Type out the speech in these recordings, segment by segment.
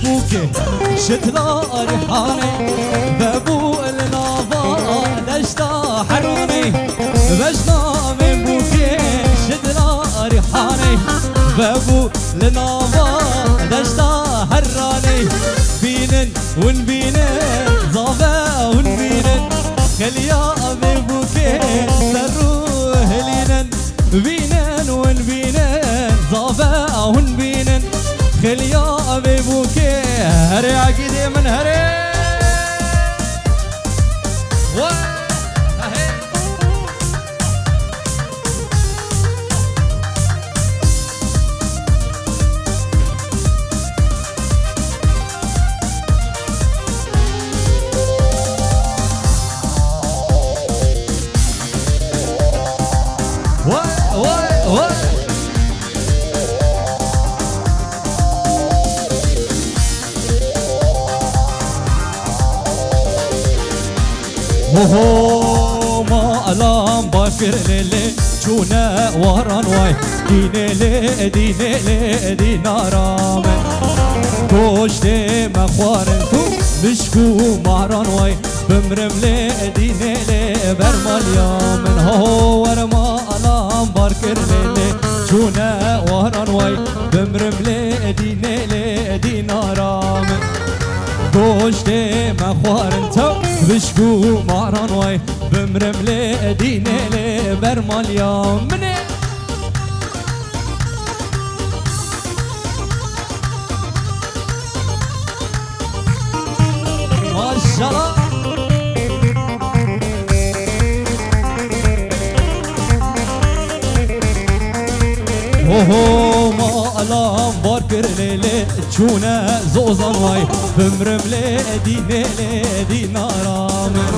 بوكي شتلا ريحاني بابو النافا دشتا حراني بجنا من بوكي شتلا ريحاني بابو النافا دشتا حراني بينن ونبينن ظافا ونبينن خليا من بوكي سروه لينن بينن ونبينن ظافا ونبينن خليا ببوكي هري عقيدي من هري هو ما ألام باكر ليلي شونا وران واي ديني لي ديني لي دينا رامن كوشتي مخوارن تو بشكو مهران واي بمرم لي ديني لي برمال يامن هو ورما ألام باكر ليلي شونا وران واي بمرم لي ديني لي دينا رامن كوشتي مخوارن تو بشكو مهران واي بمرم لي ديني لي برمال يامني ما شاء الله هو ما ألام باركر ليلي تشونا زوزان واي بمرم لي ديني لي دينا رامن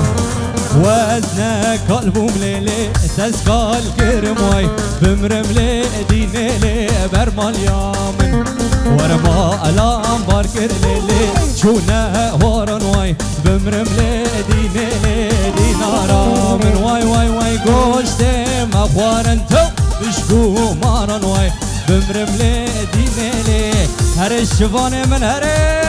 وزنا قلبهم ليلي تسكال كرم واي بمرم لي ديني لي برمال يامن ورما ألام باركر ليلي تشونا وران واي بمرم لي ديني لي دينا رامن واي واي واي قوشتي مخوارن تو بشكو ماران واي بمرم لي ديني لي هر الشفاني من هري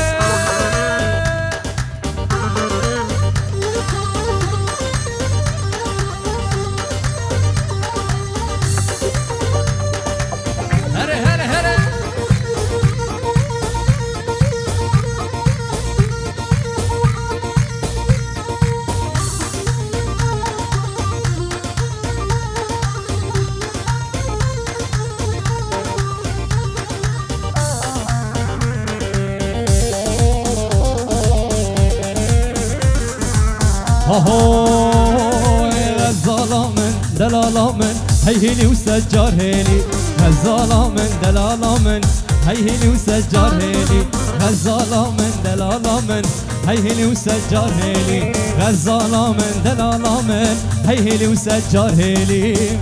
غزالة من دلالة من هيهلي وسجار هيلي غزالة من دلالة من هيهلي وسجار هيلي غزالة من دلالة من هيهلي وسجار هيلي غزالة من دلالة من هيهلي وسجار هيلي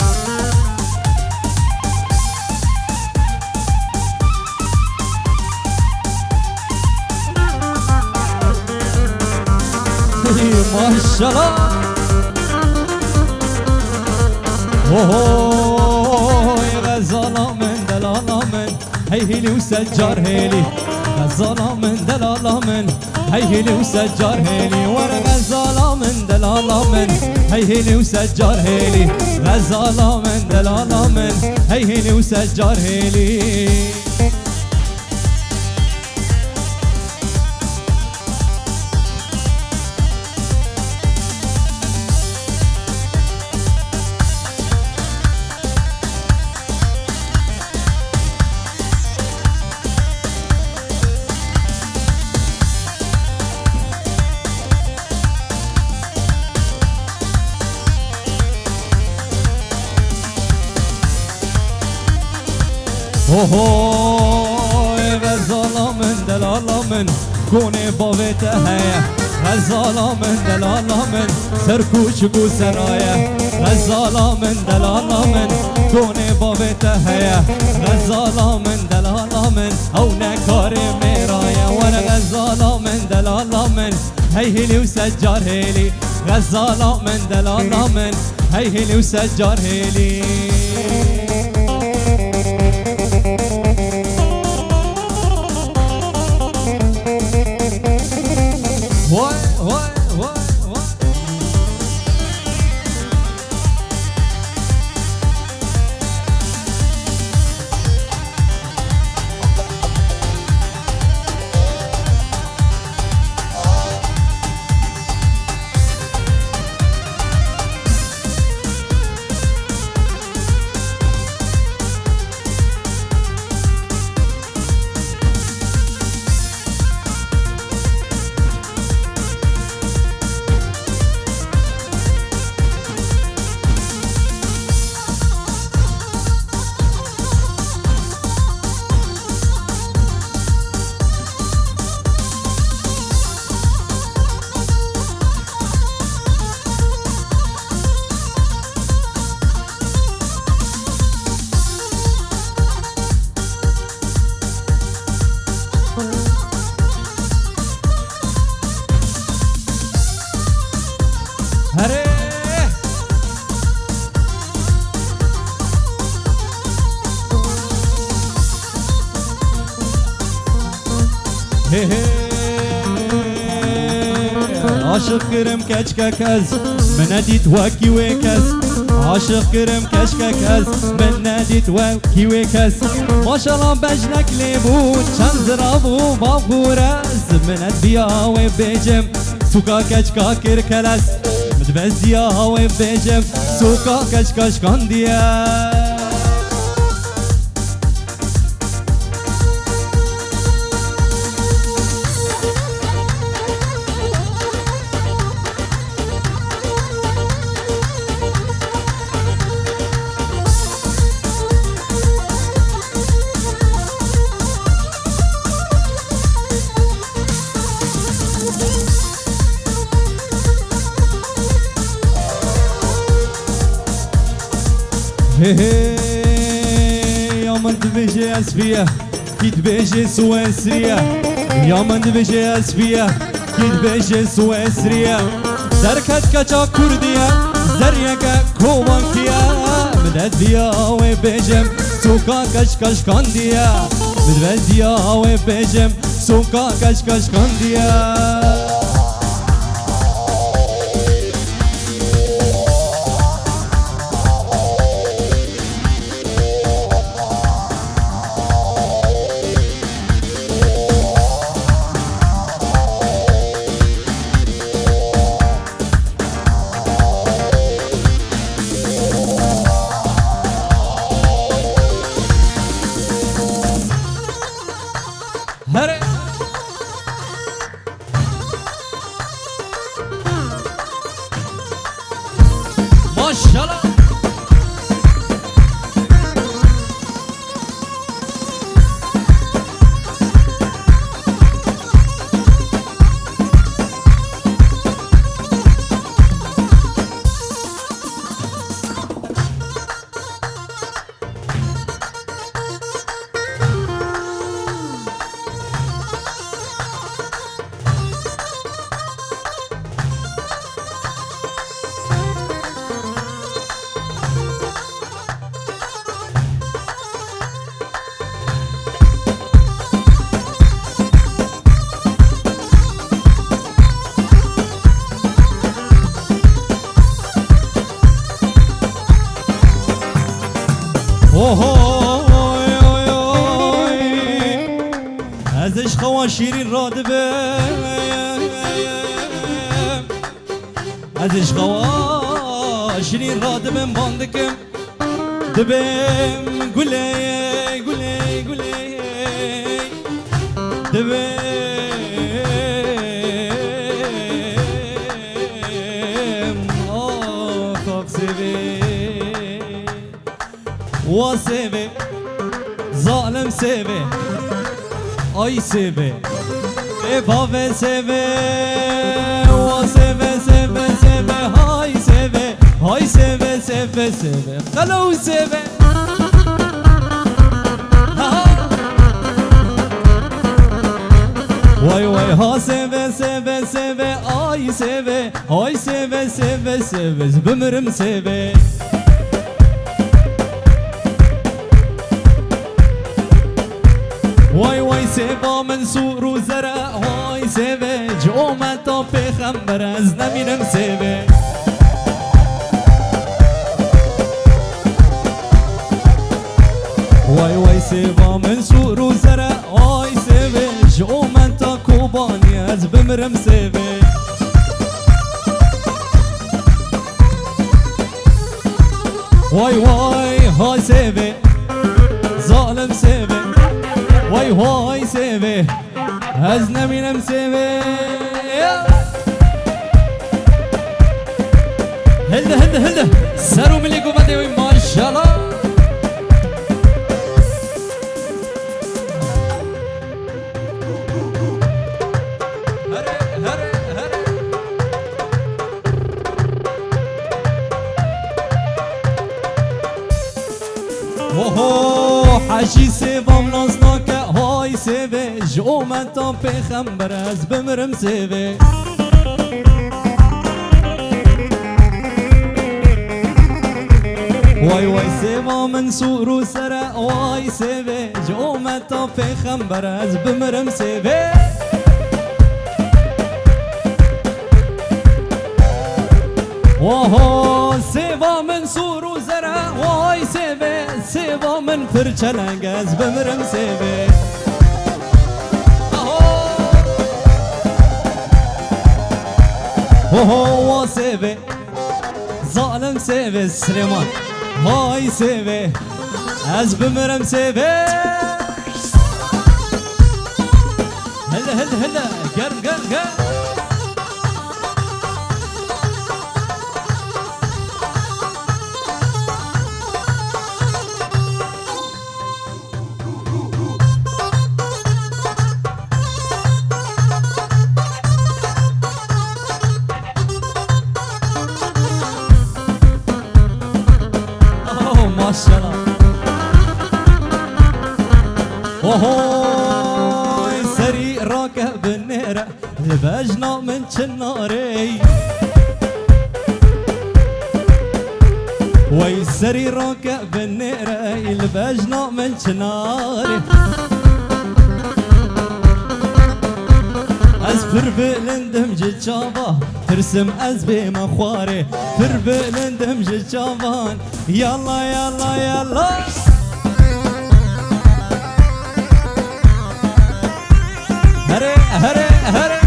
ما شاء الله غزالة من دلالة من هيهلي وسجار هيلي غزالة من دلالة من هيهلي وسجار هيلي ورا غزالة من دلالة من هيهلي وسجار هيلي غزالة من دلالة من هيهلي وسجار هيلي غزالة من دلالة من كوني بابته هيا غزالة من دلالة من سركوشكو سرايا غزالة من دلالة من كوني بابته هيا غزالة من دلالة من او نكاري ميرايا وانا غزالة من دلالة من هيهلي وسجار هيلي غزالة من دلالة من هيهلي وسجار هيلي هی هی عاشق کرم کچک کس من ندید وکی و کس عاشق کرم کچک کس من ندید وکی و کس ماشالله بجنک لیبو چند زرابو بابورس من بیا و بیجم سوکا کچکا کر کلس مدبزیا و بیجم سوکا کچکاش کندیا هی هی یا من دبیجی اسبیه کی دبیجی سوئسریه یا من دبیجی اسبیه کی دبیجی سوئسریه درکت کچا کردیه زریکه کوانکیه مدد بیا و بیجم سوکا کش کش کندیه مدد بیا و بیجم سوکا کش کش کندیه هره ماشالله ازش خوا شیرین را دبم ازش خوا شیرین را دبم باندکم دبم گله گله گله دبم آخاف سوی و سوی ظالم سوی آی سوی ای باوه سوی و سوی سوی سوی های سوی های سوی سوی سوی خلو سوی وای وای ها سوی سوی سوی آی سوی های سوی سوی سوی بمرم سوی وای وای سیبا منصور و زرع وای سیبه جومتا پیغمبر از نمینم سیبه وای وای سیبا منصور و زرع وای سیبه جومتا کوبانی از بمرم سیبه وای وای ها سیبه ظالم سیبه وای وای سیوه از نمینم سیوه هلده هلده هلده سرو ملی گومده وی ماشالله هره هره هره اوهو حاجی سیوام نازناکه های سیوه جومتا پیغمبر از بمرم سیوه واي واي سيما منصور وسرا واي سيبي جومتا في خنبرز بمرم سيبي وهو سيبا منصور وزرع واي سيبي سيبا من فرشلنجز بمرم سيبي وهو سيبي ظالم سيبي سليمان هاي سيبي از بمرم سيبي هلا هلا هلا قرب قرب قرب ما شاء الله وهو سري راكب بالنيرة لبجنا من شناري وي سري راكب بالنيرة لبجنا من شناري أزفر بلندم جتشابا ترسم أزبي مخواري فر بلندم جتشابان يلا يلا يلا هري هري هري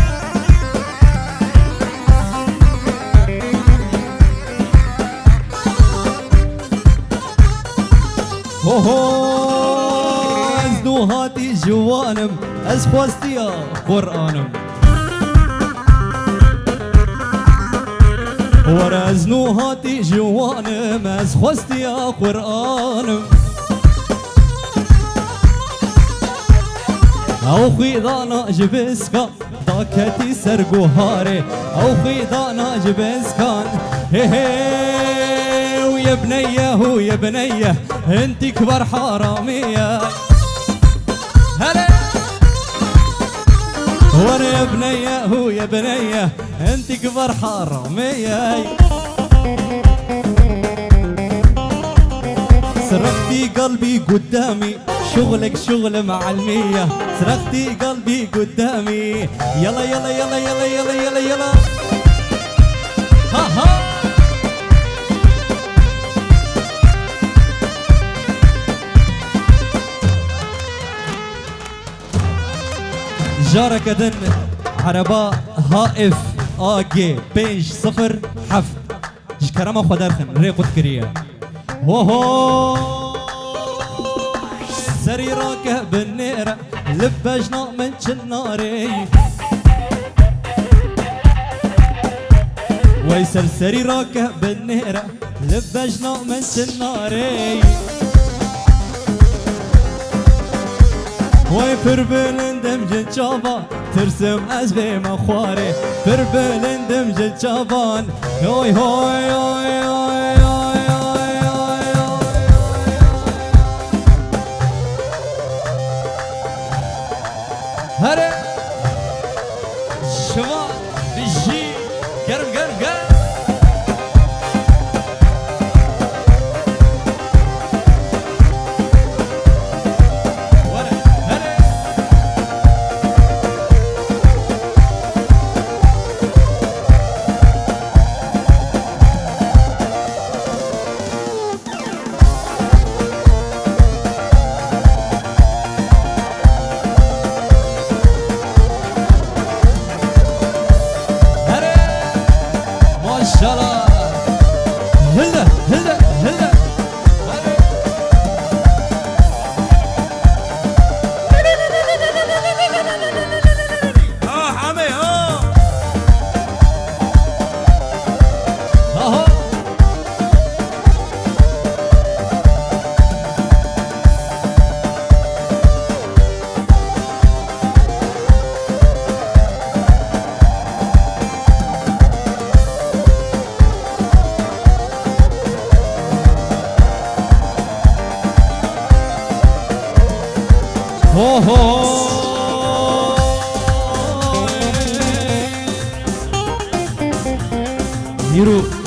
هوهو ازنوهاتي جوانم ازخواستيا قرآنم ورزنوهاتي جوانم ازخواستيا قرآنم او خيضانا جبسكا ضاكتي سرقوهاري او خيضانا جبسكان هي هي ويا بنيه ويا بنيه انت كبر حراميه هلا وانا يا بنيه ويا بنيه انت كبر حراميه سرقتي قلبي قدامي شغلك شغل معلمية سرقتي قلبي قدامي يلا يلا يلا يلا يلا يلا يلا ها ها جارك دن عربا هائف آجي بيج صفر حف جكرما خدرخن ريقود كريا هو سري راكه بالنيرة لبجنا من شناري ويسر سري راكه بالنيرة لبجنا من شناري وي فربلندم جنشابان ترسم أزبي مخواري فربلندم جنشابان هوي هوي هوي هوي هري شمال بيجي قرب قرب قرب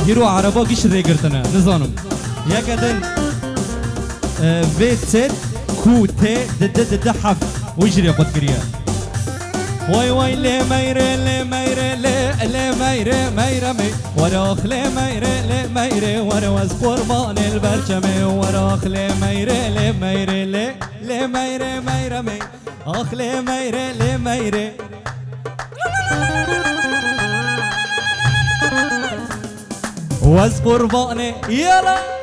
هيرو عربا قش ريقرتنا نظانم يا قدن فيتسد كوتي دحف ويجري قد كريا واي واي لي ميري لي ميري لي ميري ميري مي وراخ لي ميري لي ميري وراز قربان البرشمي وراخ لي ميري لي ميري لي ميري ميري مي اخ لي ميري لي ميري واز قرباني يلا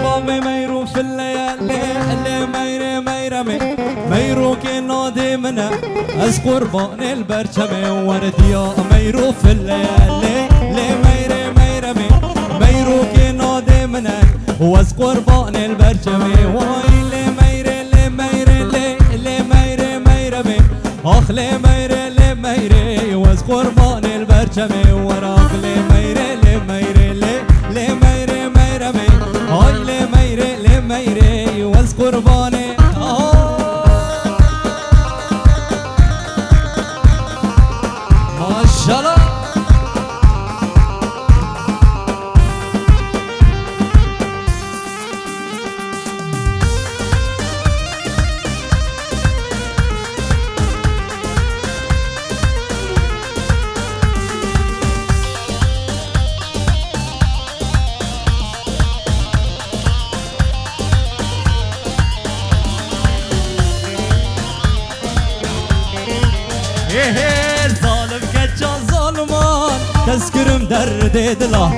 مامي ميرو في الليالي اللي ميري ميري ميرو كنا ديمنا از قربان البرشمي ورد يا ميرو في الليالي اللي ميري ميري ميرو كنا ديمنا واز قربان البرشمي واي اللي ميري اللي ميري اللي ميري ميري اخ اللي ميري اللي ميري واز قربان البرشمي وراك اللي ميري اللي ميري لي ميري ميري مي هاي لي ميري لي ميري واز قرباني ما شاء الله ظالم كجان ظالمان تذكرم درد دلا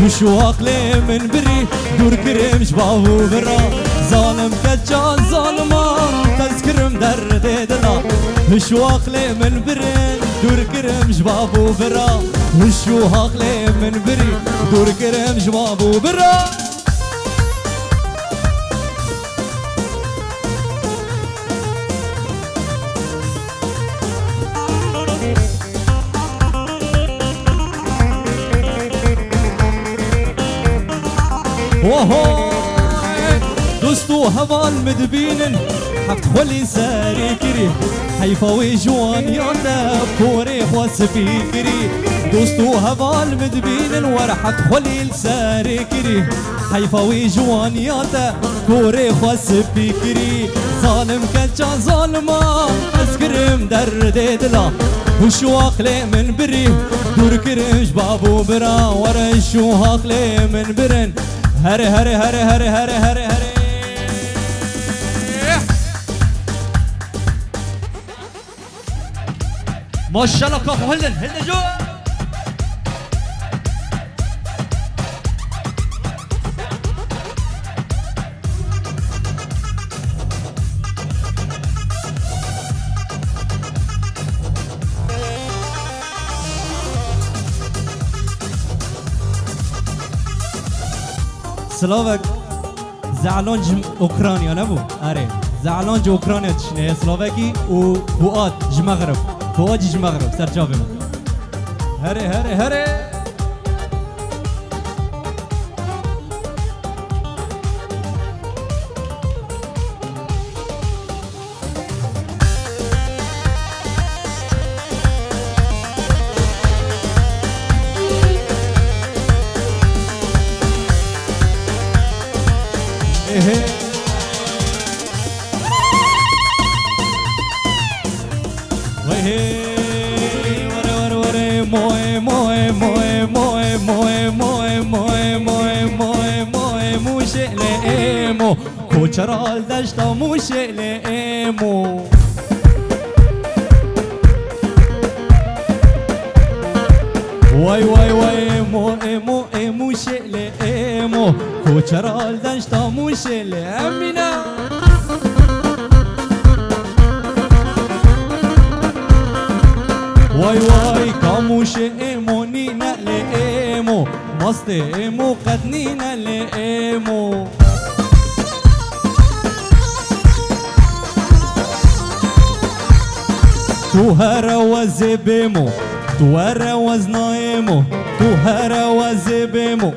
مشواق لي من بري دور كرم شبابو برا ظالم كجان ظالمان تذكرم درد دلا مشواق لي من بري دور كرم شبابو برا مشواق لي من بري دور كرم شبابو برا وهو دوستو هوال مدبينن حفت خولي ساري كري حيفاوي جوان يوتا كوري خواس فيكري دوستو هوال مدبينن ورحت خولي ساري كري حيفاوي جوان يوتا كوري خواس فيكري ظالم كجا ظالما اسكرم درد دلا وشواق لي من بري دور كرمش بابو برا ورا شوهاق لي من برن هري هري هري هري هري هري هري ما شاء الله كفو هلدن جو سلوفك زعلان اوكرانيا نبو اري زعلان اوكرانيا تشني سلوفكي وفؤاد مغرب فؤاد مغرب سرجابي هري هري هري كوچرال دشتا موشه لئیمو وای وای وای ایمو ایمو ایموشه لئیمو كوچرال دشتا موشه لئیمینا وای وای کاموشه ایمو نینا لئیمو مست ایمو قد نینا لئیمو تو هروز بمو تو هروز نایمو تو هروز بمو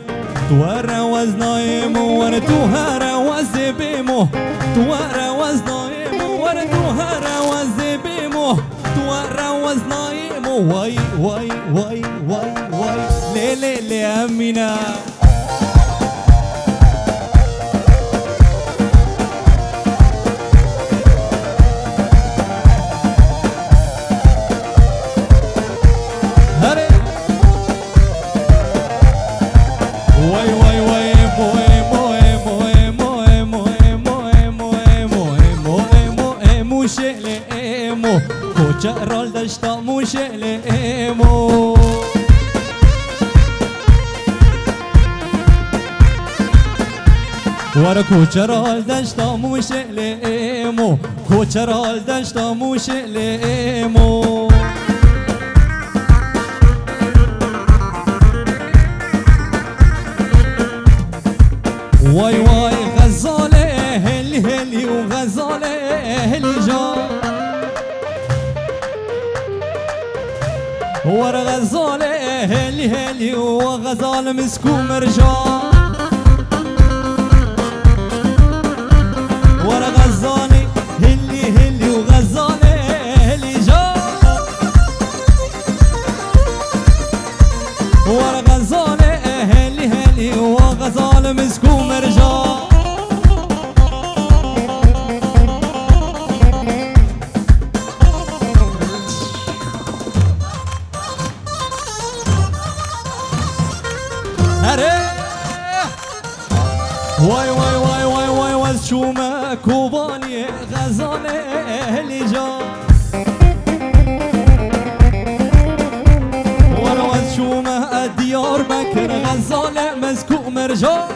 توارا وزنايمو ورتوهارا وزبيمو توارا وزنايمو ورتوهارا وزبيمو توارا وزنايمو واي واي واي واي واي ليلي لي أمينة Kucherol dashta mushele emo Wara kucherol dashta mushele emo Kucherol dashta mushele emo واي واي غزالة هلي هلي وغزالة هلي جا ورا غزالة هلي هلي وغزال مسكو مرجا ورا غزالة هلي هلي وغزالة هلي جا ورا غزالة هلي هلي وغزال مسكو مرجا واي واي واي واي واي وشومة كوباني غزالة اللي جا وانا وشومة ديار بكر غزالة مسكو مرجا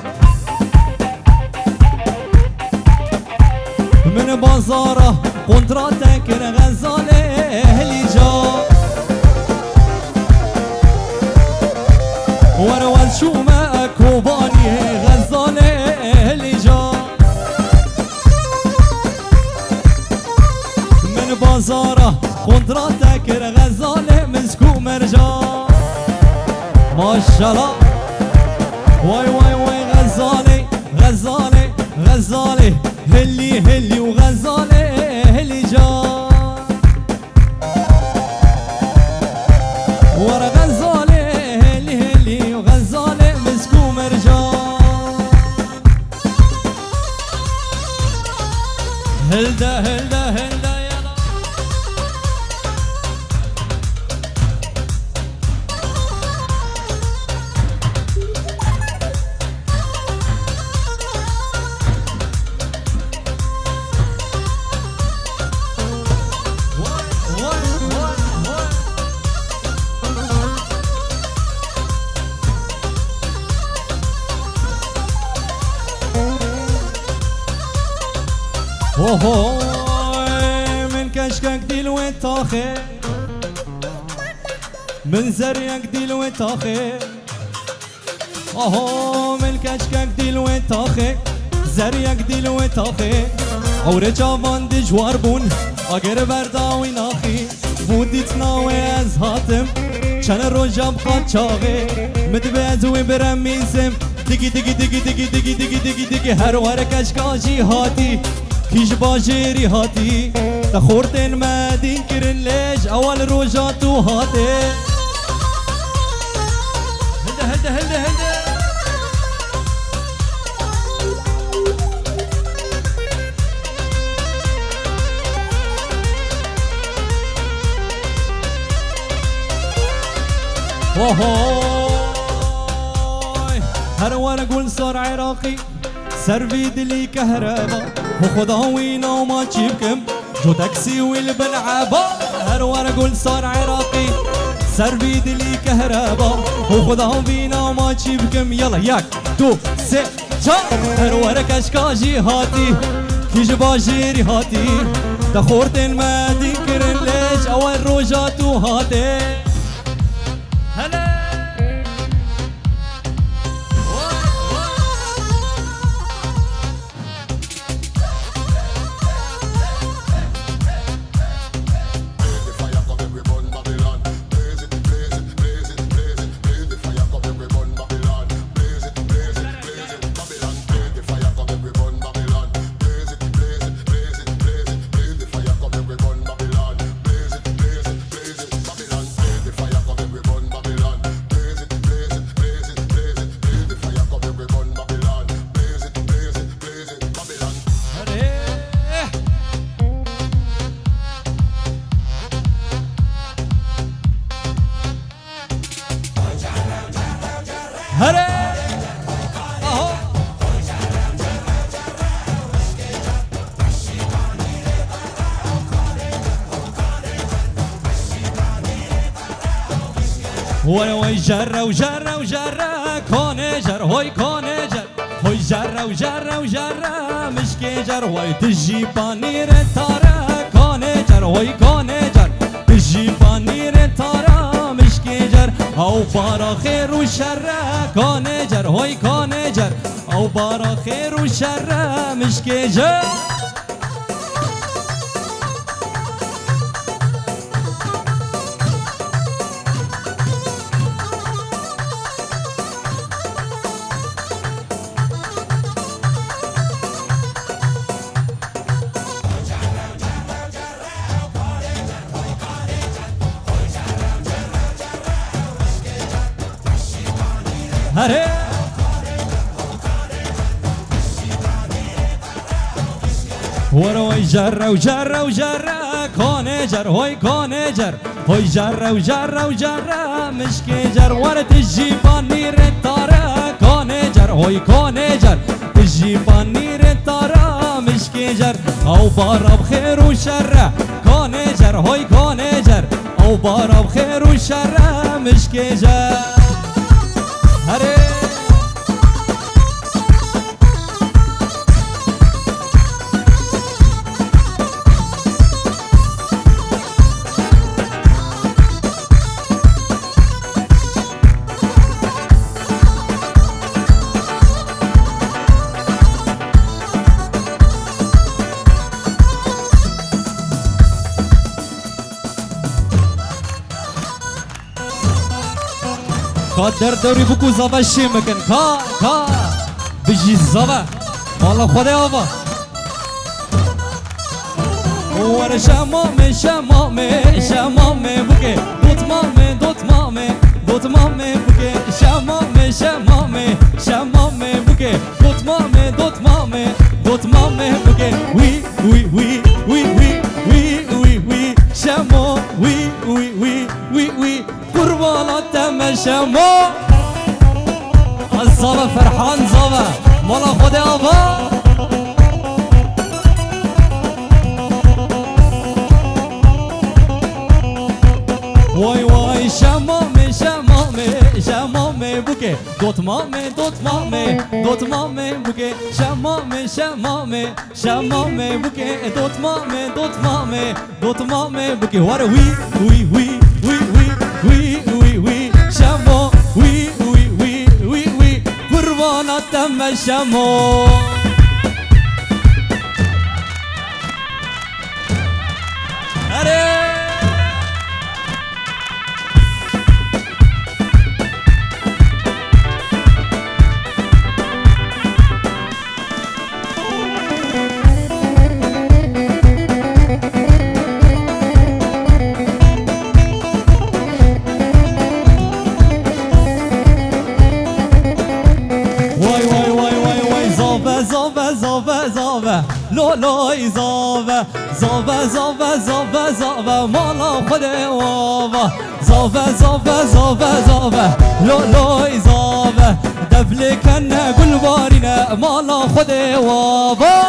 من بازارة قدراتك غزالة اللي جا وانا وشومة كوباني غزالة اللي جا من بازارة قدراتك غزالة مسكو مرجا ما شاء الله واي واي واي غزالة غزالة غزالة هلي هلي وغزالة اللي جا ورا غزالة هلي هلي وغزالة مسكو مرجا هلدا هلدا هلدا يلا اوه من كشكك دلوي طاخي من زريك دلوي طاخي اوه من كشكك دلوي طاخي زريك دلوي طاخي عوره جوان دجوار بون اگر برداوی ناخی بودیت ناوی از هاتم چن روجم قاچاقی مدبزوی برم میزم دیگی دیگی دیگی دیگی دیگی دیگی دیگی دیگی هر وار کشکاجی هاتی كيش باجيري هاتي تخورتين ما دينكرن ليش اول روجاتو هاتي هلدا هلدا هلدا هلدا وهوي هروان اقول صار عراقي سرفي دلي كهربا وخضاوينا وما تشيبكم جو تاكسي والبلعبا هروان اقول صار عراقي سرفي دلي كهربا وخضاوينا وما تشيبكم يلا ياك تو سي جا هروان كشكاجي هاتي كيش باجيري هاتي تخورتين ما دينكرن ليش اول روجاتو هاتي هلا وي جرة وجرة وجرة كونجر هوي كونجر هوي جرة وجرة وجرة مشكي جر وي تجي بانير تارا كونجر هوي كونجر تجي بانير تارا مشكي جر او بارا خير وشر كونجر هوي كونجر او بارا خير وشر مشكي جر هري وروي جرة وجرة وجرة كونجر هوي كونجر هوي جرة وجرة وجرة مشكي جر ورا تجيبان نير الطارة كونجر هوي كونجر تجيبان نير الطارة مشكي جر او بارا بخير وشر كونجر هوي كونجر او بارا بخير وشر مشكي جر هري قدر دوري بكو زبا الشمكن كا بيجي الزبا والله خدي ابا ورا شمامي شمامي شمامي بكي دوت مامي بكي شمامي شمامي شمامي بكي دوت مامي بكي وي وي وي وي وي وي وي وي شمو وي وي وي وي وي قربانا تم شمو الزبا فرحان زبا مالا خدي ابا واي واي شمامي شمامي شمامي بوكي دوت مامي بوكي شمامي شمامي شمامي بوكي دوت مامي بوكي ورا وي وي وي وي وي وي وي وي شمو وي وي وي وي وي قربانا تم شمو لولاي زابا زابا زابا زابا زابا مالا خدي وابا زابا زابا زابا زابا لولاي زابا دبلي كنا قل بارنا مالا خدي وابا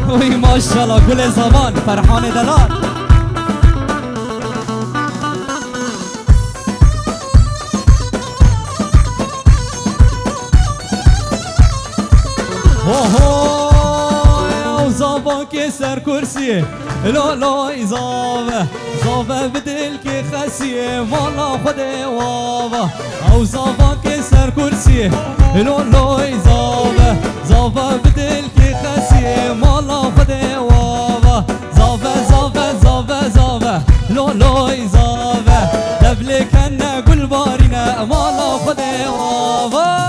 وي ما شاء الله كل زمان فرحان دلال كسر كرسي لا زابا بدلك خسيه مالا خدي وابا او زابا كسر كرسي لا زابا بدلك خسيه مالا خدي وابا زابا لا زابا دبلك انا قل بارنا مالا خدي وابا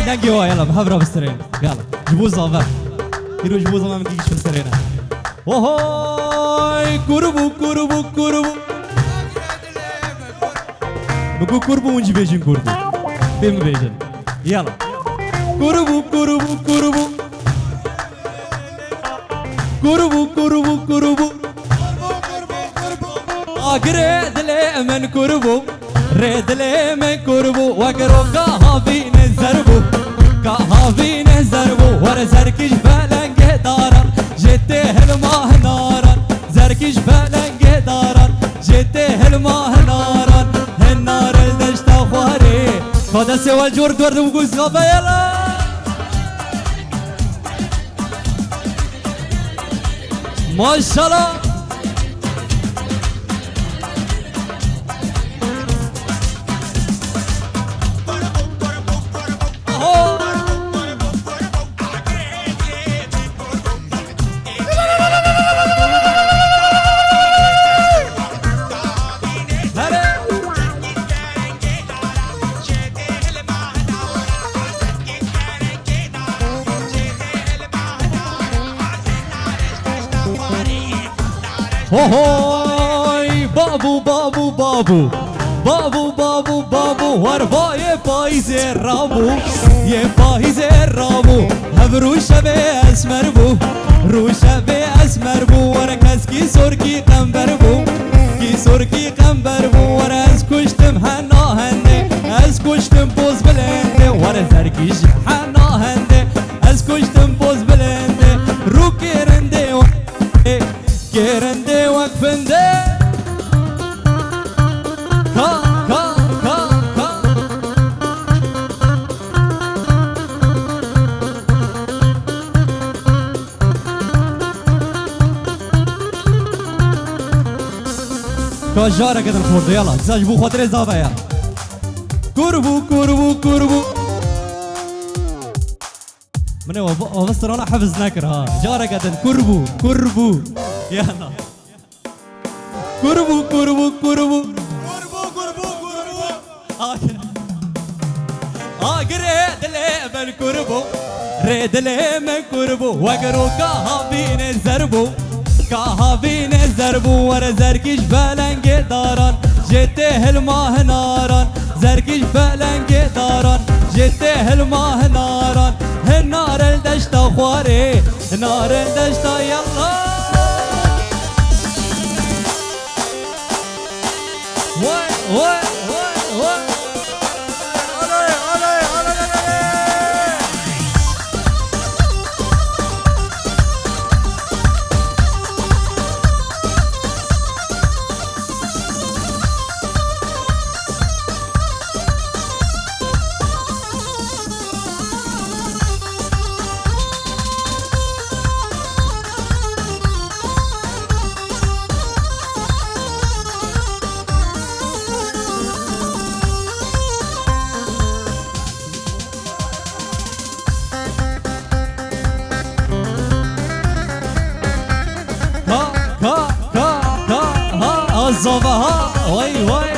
يانجي يلا بحبرة بالسرين يلا جبوا الزافر يروح جبوا زمان ما تجيش بالسرين وهاي كربو كربو كربو بقول كربو ونجي بيجن كربو بيم بيجن يلا كربو كربو كربو كربو كربو كربو ريد لي من كربو ريد لي من كربو وقرو كهافين الزربو كهافين الزربو ورا زركش فلنقه دارا جته الماء نارا زركش فلنقه دارا جته الماء نارا النار الدشت خواري خدا سوى الجورد ورد وقوز غابة يلا ما شاء الله هوي بابو بابو بابو بابو بابو بابو ورفا يفايز الرابو يفايز الرابو هبروشة بأسمر بو روشة بأسمر بو وركز كي سوركي قنبر بو كي سوركي قنبر بو ورز كشتم هنا هنده از كشتم بوز بلنده ورزركيش هنا هنده از كشتم بوز بلنده رو كيرنده كيرنده وقفنده كا كا كا كا كاجارة قدر خورده يلا تساج بو خاطر زابا يلا كربو كربو كربو مني وبصر انا حفظ نكر ها جارة قدر كربو كربو يلا كربو كربو كربو ريد لي من كربو ريد لي من كربو وقرو كهافين الزربو كهافين الزربو ورا زركش فلنقه داران جته الماء ناران زركش فلنقه داران جته الماء ناران النار الدشت خواري نار الدشت يلا وي وي وي وي الزوبها وي وي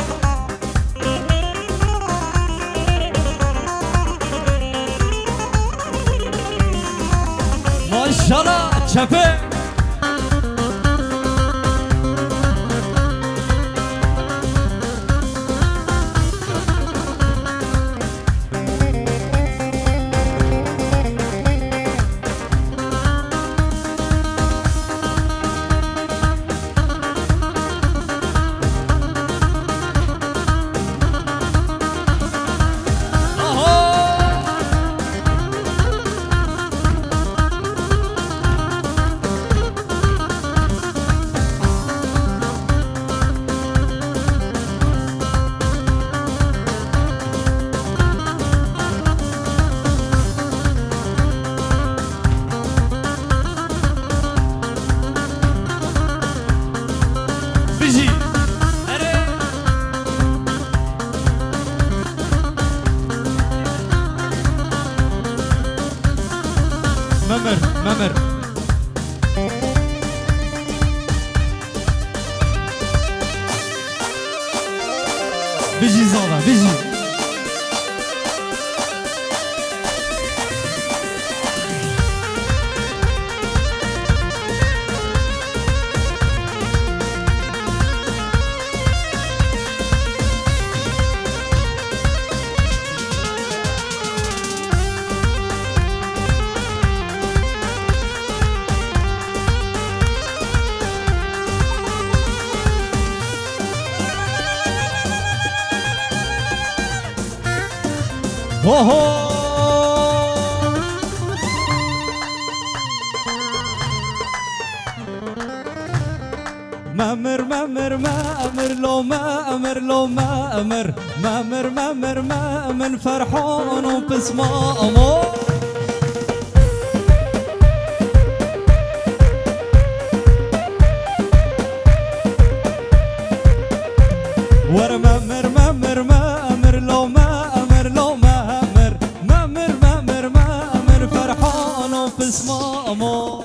ما شاء الله شفي ممر بيجي زوبا بيجي اوه مامر مامر مامر لو مامر لو مامر مامر مامر مامر فرحان وبسمامه ور مامر مامر مامر لو مامر لو مامر مامر مامر مامر فرحان وبسمامه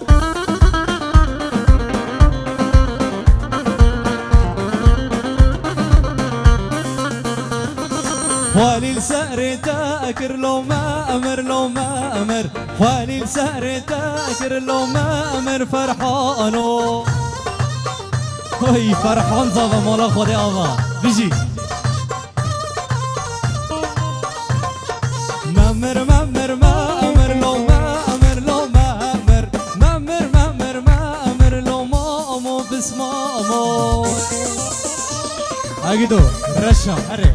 خوالي لسهر تاكر لو ما امر لو ما امر خوالي لسهر تاكر لو ما امر فرحانو هاي فرحان زاوا مولا خودي آوا بيجي مامر مامر ما امر لو ما امر لو ما امر مامر مامر ما امر لو ما امو بسمامو اجدو رشا هري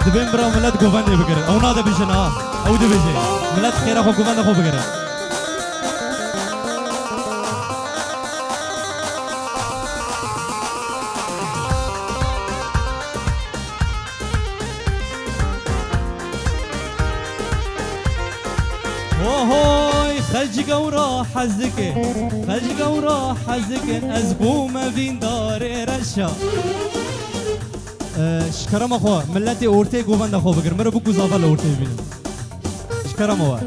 دبين برا ملات قوفاني بقرة أو نادا بيجنا أو دبيجي ملات خير أخو قوفان أخو بقرة اوهوي خلجي قورا حزك خلجي قورا حزك أزبو ما بين داري رشا شكرم أخوة ملتي أورتي قوفان أخوة بقر مرة بكو زافا لأورتي بيني شكرم أخوة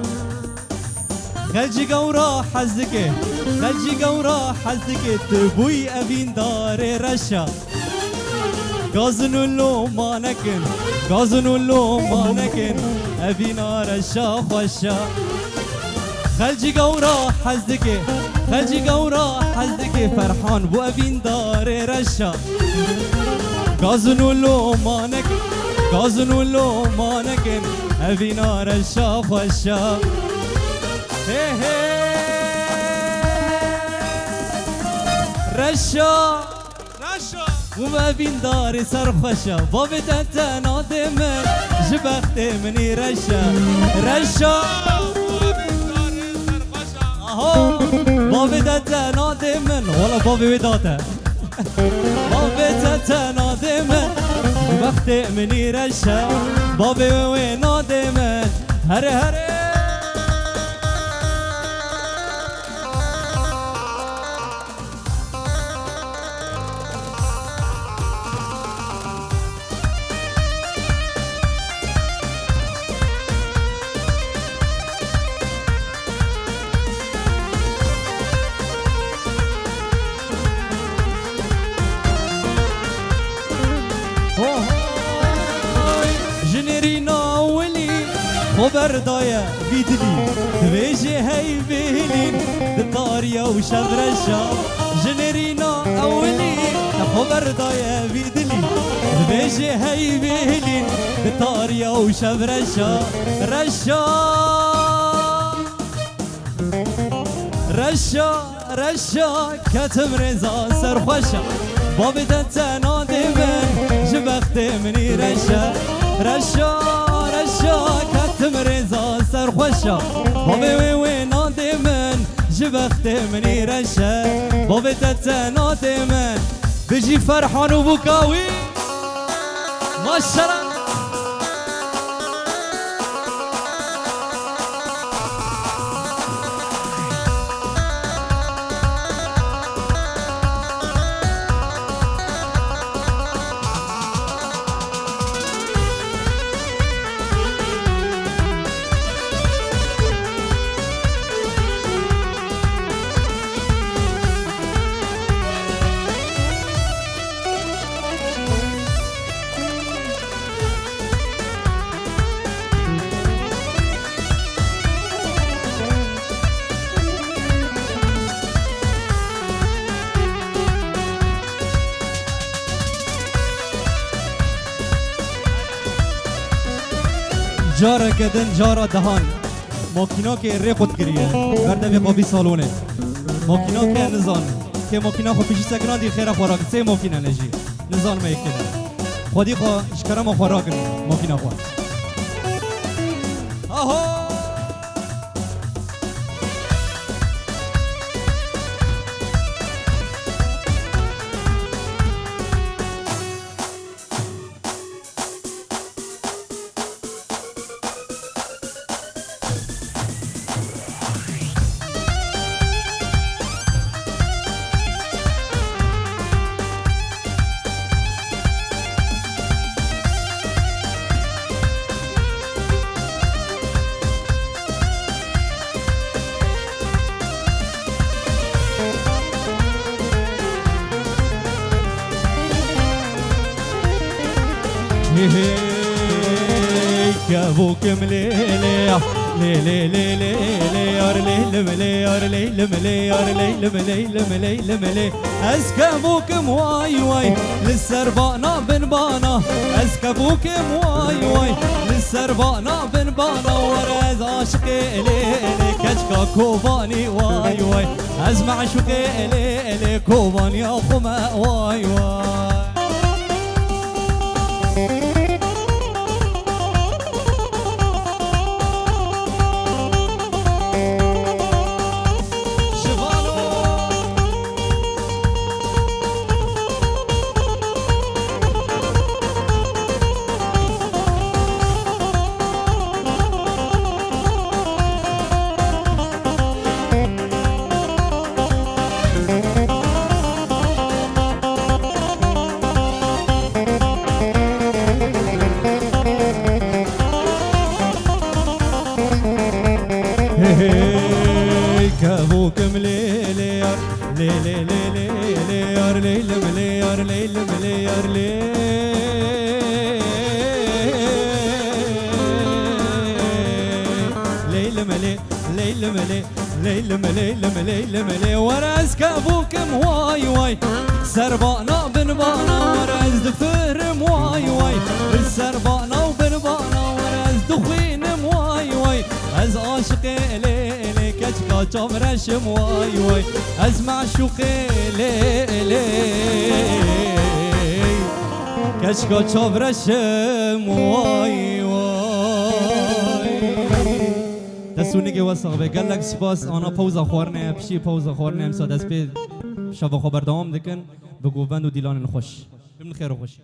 خلجي قورا حزك خلجي قورا حزك تبوي أبين داري رشا غازنو اللو ما نكن غازنو اللو ما نكن أبينا رشا خوشا خلجي قورا حزك خلجي قورا حزك فرحان بو أبين داري رشا غازنو اللو ما نكن غازنو اللو ما نكن أبينا رشا خوشا هي هي رشا رشا وما بين داري سرخشة بابي تتنا دمن جبخت مني رشا رشا وما بين داري سرخشة اهو بابي تتنا دمن ولا بابي وداته بابي تتنا دمن جبخت مني رشا بابي وينا دمن هري هري خبر دايا بيدلي تبيجي هاي بهلين دطاريا وشبرشا جنرينا أولي خبر دايا بيدلي تبيجي هاي بهلين دطاريا وشبرشا رشا رشا رشا كتم رزا سرخوشا بابي تتنا دمن جبخت مني رشا رشا رشا كتم رزا سرخوشا بابي وينا دمن جبخت مني رشا بابي تتنا دمن بيجي فرحان وبكاوي ما الشرع جارة كدن جارة دهان ماكينا كي ريقود كريه برده في قابي صالونه ماكينا كي نزان كي ماكينا خو بيجي سكران دي خيره خوراك سي ماكينا نجي نزان ما يكنا خودي خو اشكرا ما خوراك ماكينا خو اهو كابوك مليلي ليلي ليلي ليار ليل مليار ليل مليار ليل مليل مليل ملي اسكابوك مواي واي للسربانا بن بانا اسكابوك مواي واي للسربانا بن بانا ورز عاشقي ليلي كشكا كوباني واي واي ازمع شوقي ليلي كوباني يا خما واي واي كابوك مليليار ليلي ليلي ليار ليل مليار ليل مليار ليل ملي ليل ملي ليل ملي ليل ملي ورز كابوك مواي واي سربانا بن بانا ورز دفر مواي واي السربانا وبن بانا ورز دخين مواي واي از عاشقي ليلي كشكا جمرشم واي واي از معشوقي ليلي كشكا جمرشم واي واي دستونی وصابه قال لك سپاس انا پوزا خورنه بشي پوزا خورنه امسا دست به شب خبر دوام دکن بگو بند و دیلان خوش من خیر و خوشی